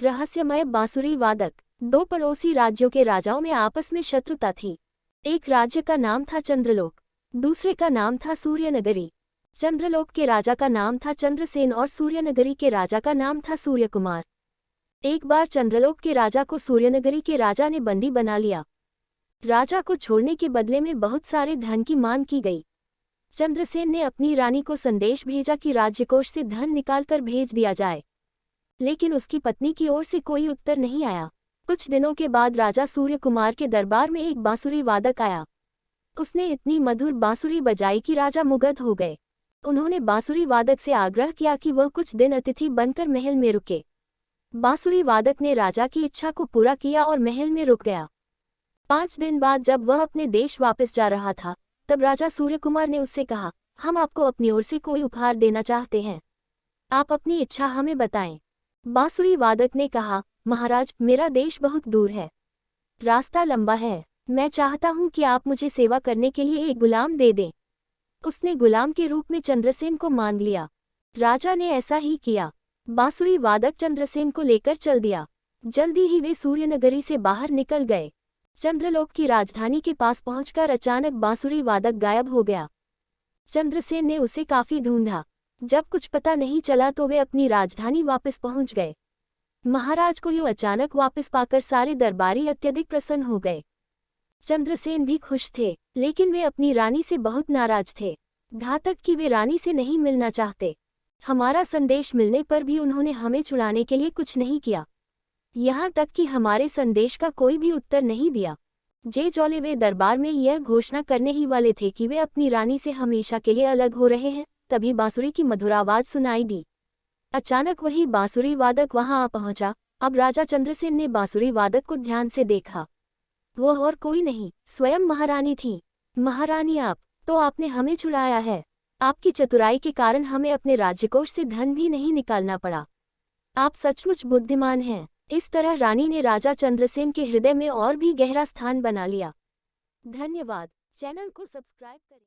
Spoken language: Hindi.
रहस्यमय बांसुरी वादक। दो पड़ोसी राज्यों के राजाओं में आपस में शत्रुता थी। एक राज्य का नाम था चंद्रलोक, दूसरे का नाम था सूर्यनगरी। चंद्रलोक के राजा का नाम था चंद्रसेन और सूर्यनगरी के राजा का नाम था सूर्यकुमार। एक बार चंद्रलोक के राजा को सूर्यनगरी के राजा ने बंदी बना लिया। राजा को छोड़ने के बदले में बहुत सारे धन की मांग की गई। चंद्रसेन ने अपनी रानी को संदेश भेजा कि राज्यकोष से धन निकालकर भेज दिया जाए, लेकिन उसकी पत्नी की ओर से कोई उत्तर नहीं आया। कुछ दिनों के बाद राजा सूर्यकुमार के दरबार में एक बांसुरी वादक आया। उसने इतनी मधुर बांसुरी बजाई कि राजा मुग्ध हो गए। उन्होंने बांसुरी वादक से आग्रह किया कि वह कुछ दिन अतिथि बनकर महल में रुके। बांसुरी वादक ने राजा की इच्छा को पूरा किया और महल में रुक गया। 5 दिन बाद जब वह अपने देश वापस जा रहा था, तब राजा सूर्यकुमार ने उससे कहा, हम आपको अपनी ओर से कोई उपहार देना चाहते हैं, आप अपनी इच्छा हमें बताएं। बांसुरी वादक ने कहा, महाराज, मेरा देश बहुत दूर है, रास्ता लंबा है, मैं चाहता हूं कि आप मुझे सेवा करने के लिए एक गुलाम दे दें। उसने गुलाम के रूप में चंद्रसेन को मांग लिया। राजा ने ऐसा ही किया। बांसुरी वादक चंद्रसेन को लेकर चल दिया। जल्दी ही वे सूर्यनगरी से बाहर निकल गए। चंद्रलोक की राजधानी के पास पहुंचकर अचानक बांसुरी वादक गायब हो गया। चंद्रसेन ने उसे काफी ढूंढा। जब कुछ पता नहीं चला तो वे अपनी राजधानी वापस पहुंच गए। महाराज को यूं अचानक वापस पाकर सारे दरबारी अत्यधिक प्रसन्न हो गए। चंद्रसेन भी खुश थे, लेकिन वे अपनी रानी से बहुत नाराज थे। घातक कि वे रानी से नहीं मिलना चाहते। हमारा संदेश मिलने पर भी उन्होंने हमें छुड़ाने के लिए कुछ नहीं किया, यहाँ तक कि हमारे संदेश का कोई भी उत्तर नहीं दिया। जे जौले वे दरबार में यह घोषणा करने ही वाले थे कि वे अपनी रानी से हमेशा के लिए अलग हो रहे हैं, तभी बांसुरी की मधुर आवाज सुनाई दी। अचानक वही बांसुरी वादक वहां आ पहुंचा। अब राजा चंद्रसेन ने बांसुरी वादक को ध्यान से देखा। वो और कोई नहीं, स्वयं महारानी थी। महारानी, आप तो आपने हमें छुड़ाया है। आपकी चतुराई के कारण हमें अपने राज्यकोष से धन भी नहीं निकालना पड़ा। आप सचमुच बुद्धिमान हैं। इस तरह रानी ने राजा चंद्रसेन के हृदय में और भी गहरा स्थान बना लिया। धन्यवाद। चैनल को सब्सक्राइब करें।